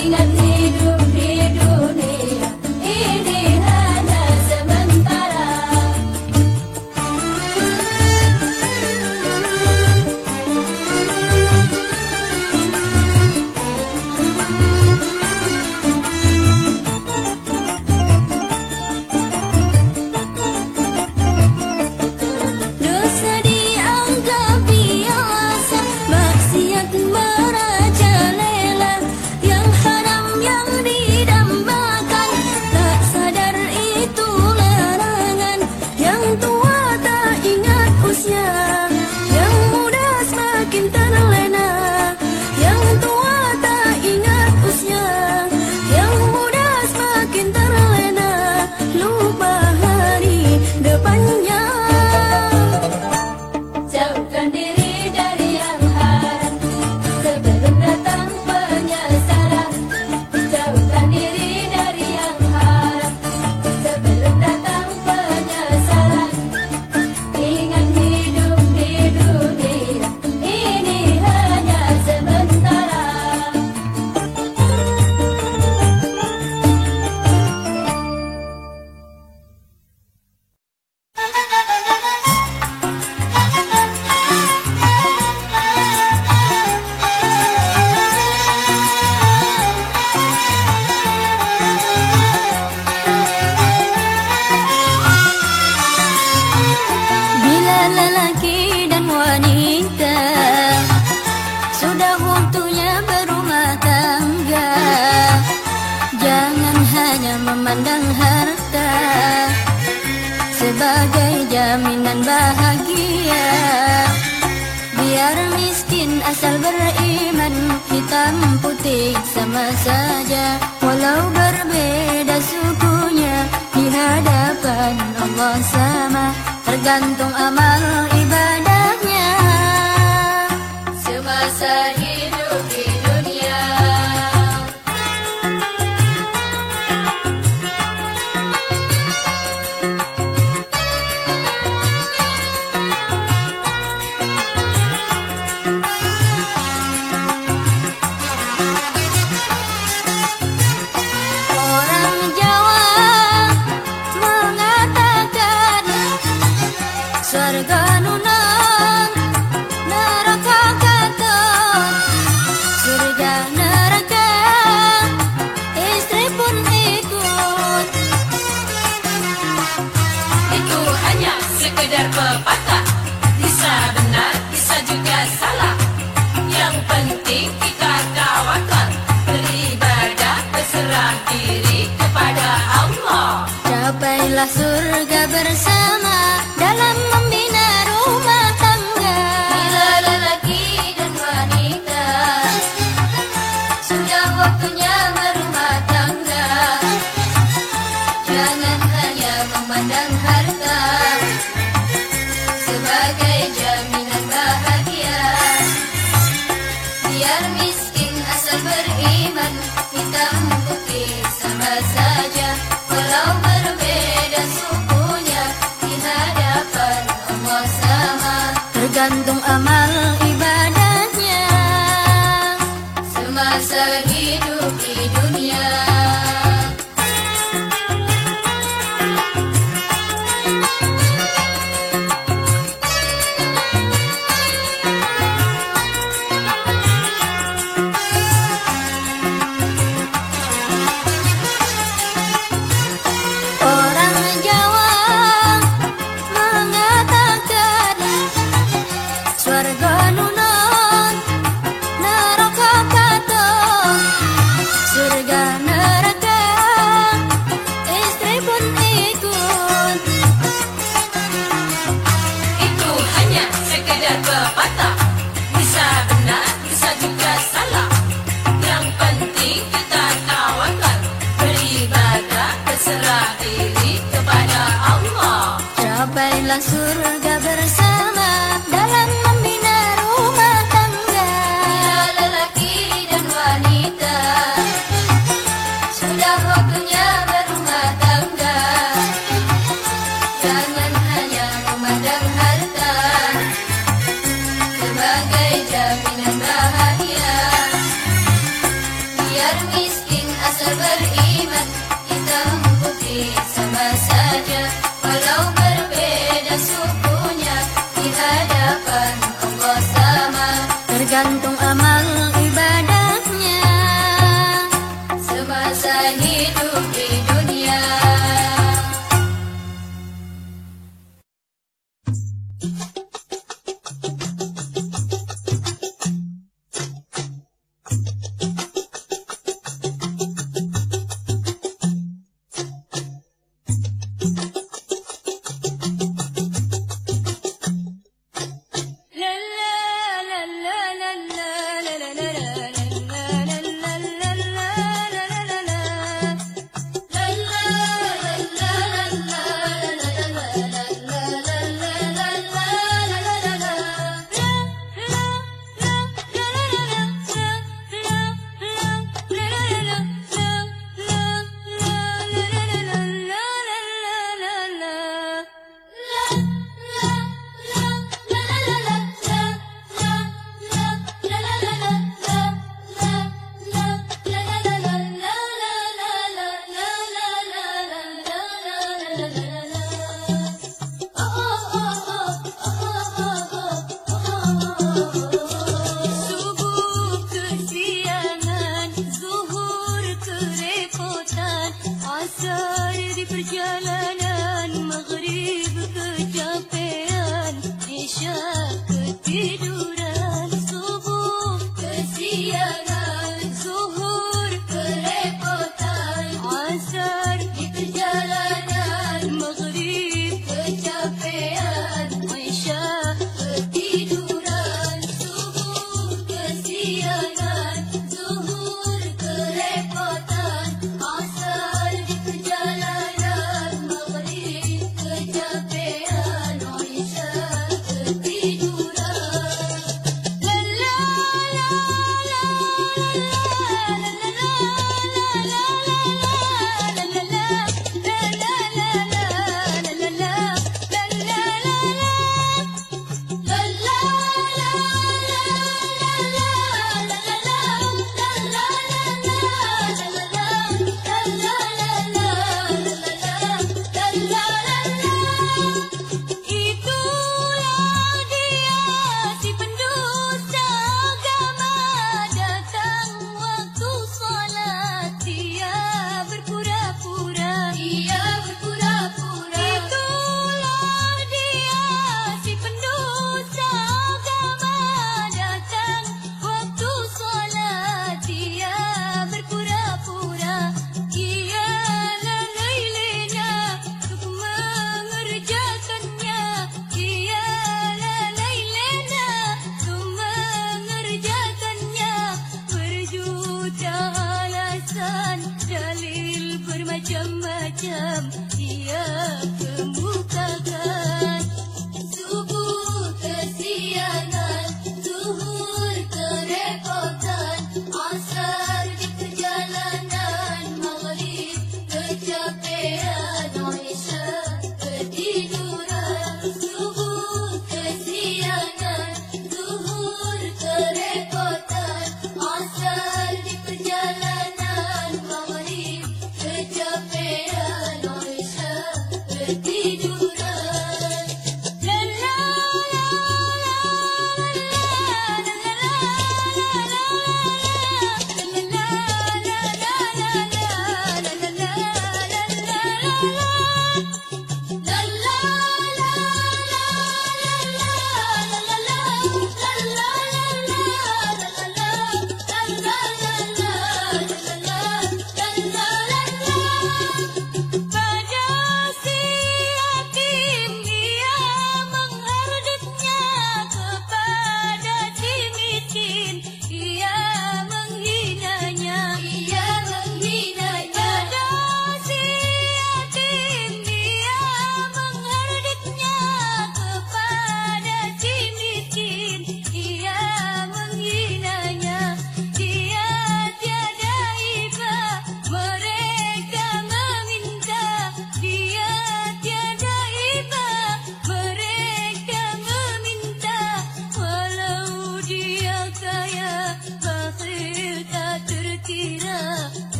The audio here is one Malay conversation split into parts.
Ingat hidup di dunia ini hanya sementara. Dosa dianggap biasa, maksiat merajalela, yang haram yang didambakan, tak sadar itu larangan. Yang tua tak ingat usia, yang muda semakin terlena. Yang tua tak ingat usia, yang muda semakin terlena. Lupa hari depannya. Jauhkan diri dari yang haram sebelum datang penyesalan. Jauhkan diri dari yang haram sebelum datang penyesalan. Ingat hidup di dunia ini hanya sementara. Bila lelaki dan wanita sudah waktunya berumah tangga, jangan hanya memandang harta sebagai jaminan bahagia. Biar miskin asal beriman, hitam putih sama saja. Walau berbeda sukunya, di hadapan Allah sama. Tergantung amal ibadahnya semasa hidup di dunia. Orang Jawa mengatakan surga nunan, neraka katon. Surga neraka, istri pun ikut. Itu hanya sekedar pepatah, bisa benar, bisa juga salah. Yang penting kita tawakal, beribadah, berserah diri kepada Allah. Capailah surga bersama dalam membina rumah tangga. Bila lelaki dan wanita sudah waktunya berumah tangga, jangan hanya memandang harta sebagai jaminan bahagia. Biar miskin asal beriman, hitam putih sama saja. Walau berbeda sukunya, di hadapan Allah sama. Tergantung amal ibadahnya semasa hidup di dunia. Orang Jawa mengatakan surga nunon, neraka katon. Surga neraka, istri pun ikut. Itu hanya sekedar pepatah, bisa benar, bisa juga salah. Yang penting kita tawakal, beribadah, berserah diri kepada Allah. Capailah surga bersama dalam membina rumah tangga. Bila lelaki dan wanita sudah waktunya berumah tangga, jangan hanya memandang harta sebagai jaminan bahagia. Biar miskin asal beriman, hitam putih sama saja, walau berbeda sukunya, di hadapan Allah sama. Tergantung amal ibadahnya semasa hidup di dunia. Asar di perjalanan maghrib kecapean.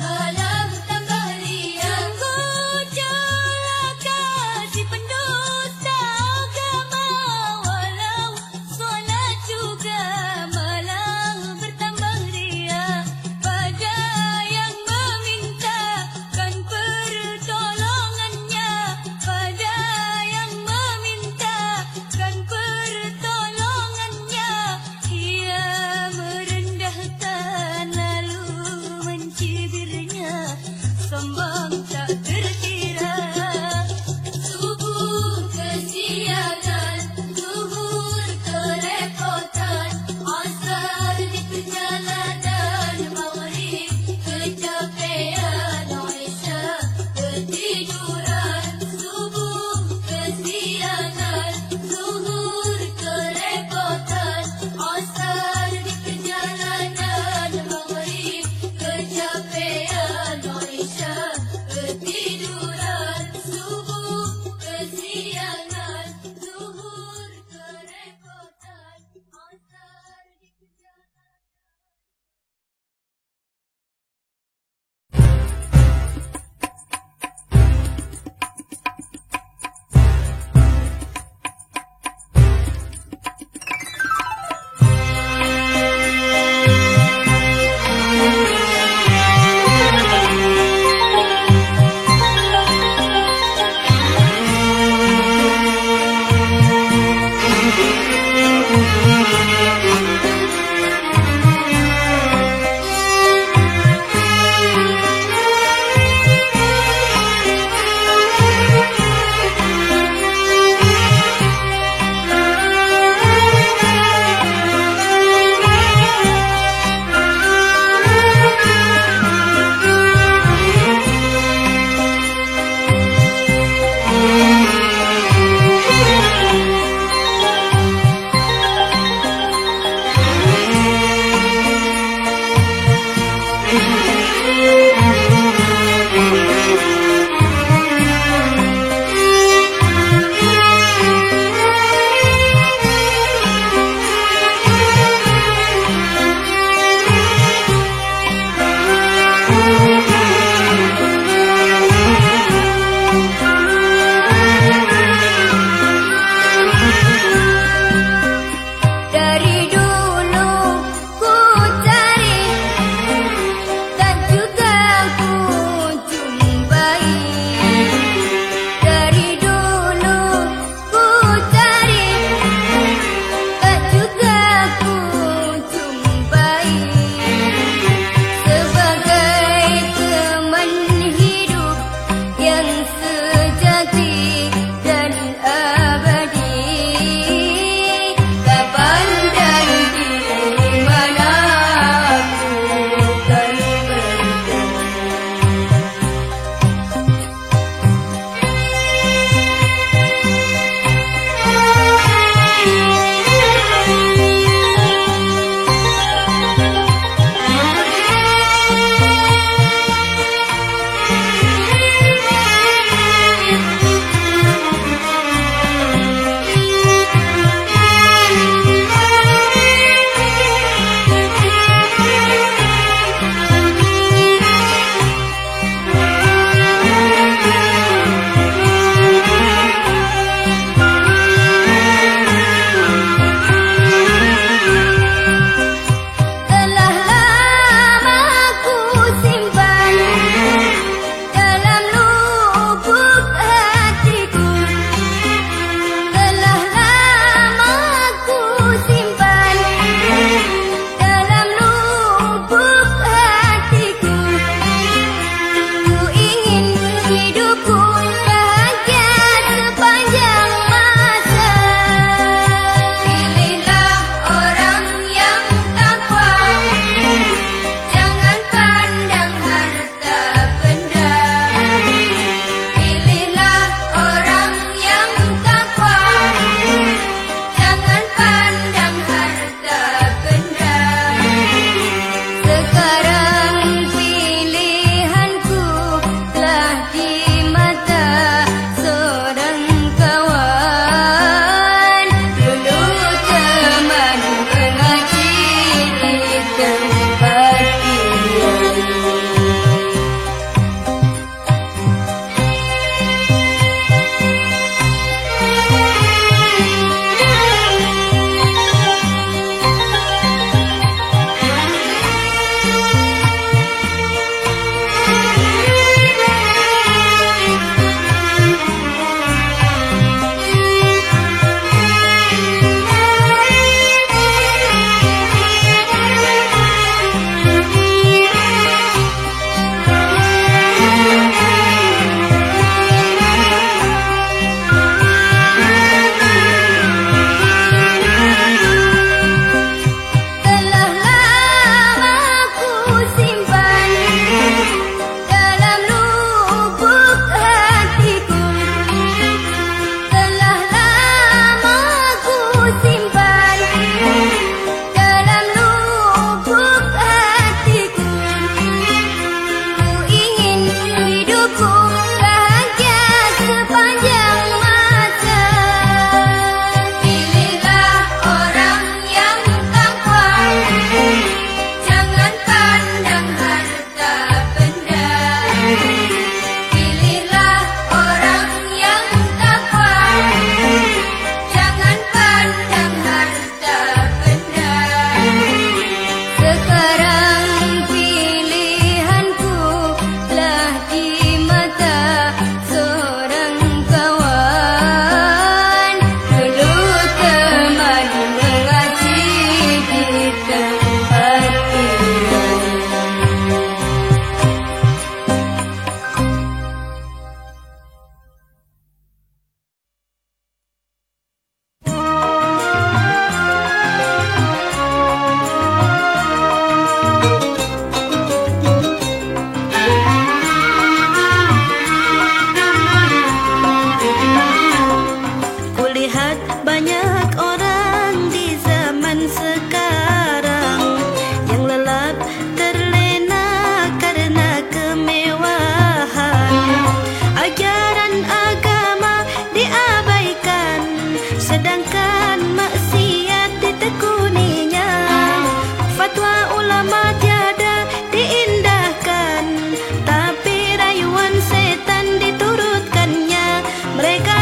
Malam tambah riang, sungguh celaka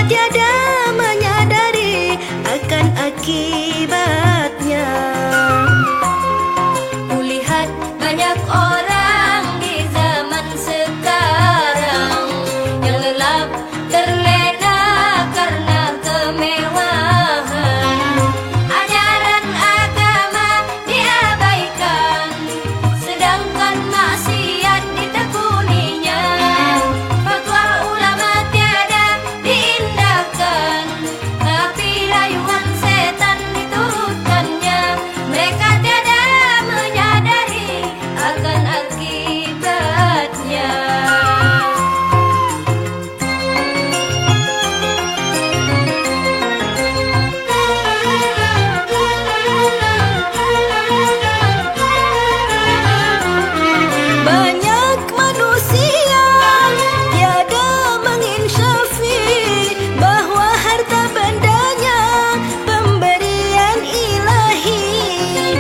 tiada menyadari akan akibatnya. Kulihat banyak orang di zaman sekarang yang lelap terlena karena kemewahan. Ajaran agama diabaikan, sedangkan maksiat ditekuninya. Fatwa ulama tiada diindahkan, tapi rayuan setan diturutkannya. Mereka tiada menyadari akan akibatnya. Banyak manusia tiada menginsyafi bahwa harta bendanya pemberian ilahi.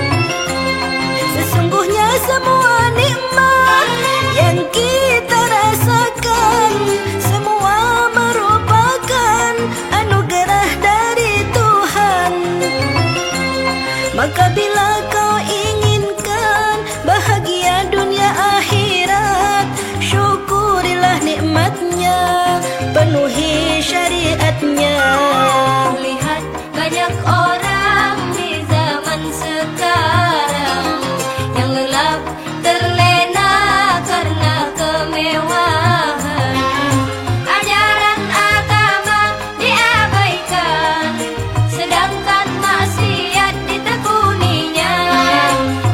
Sesungguhnya semua nikmat yang kita rasakan, semua merupakan anugerah dari Tuhan. Maka bila kau inginkan bahagia dunia akhirat, syukurilah nikmatnya, penuhi syariatnya. Kulihat banyak orang di zaman sekarang yang lelap terlena karena kemewahan. Ajaran agama diabaikan, sedangkan maksiat ditekuninya.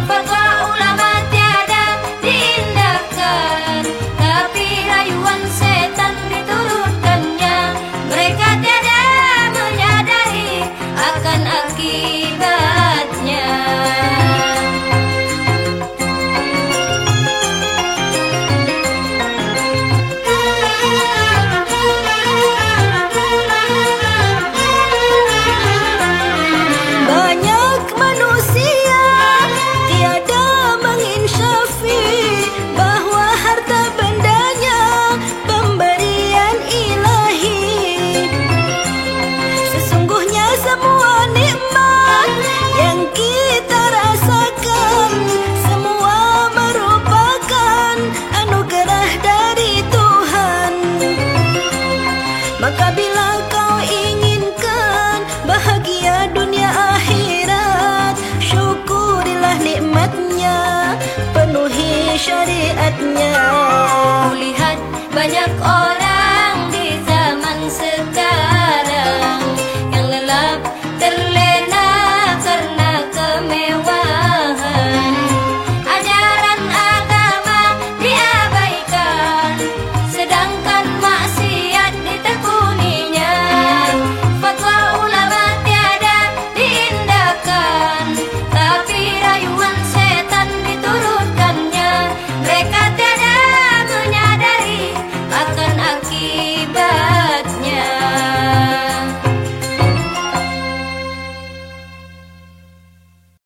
Fatwa ulama tiada diindahkan, tapi rayuan setan diturutkannya. Mereka tiada menyadari akan akibatnya. Banyak manusia tiada menginsyafi bahwa harta bendanya pemberian ilahi. Sesungguhnya semua nikmat yang kita rasakan, semua merupakan anugerah dari Tuhan. Maka bila kau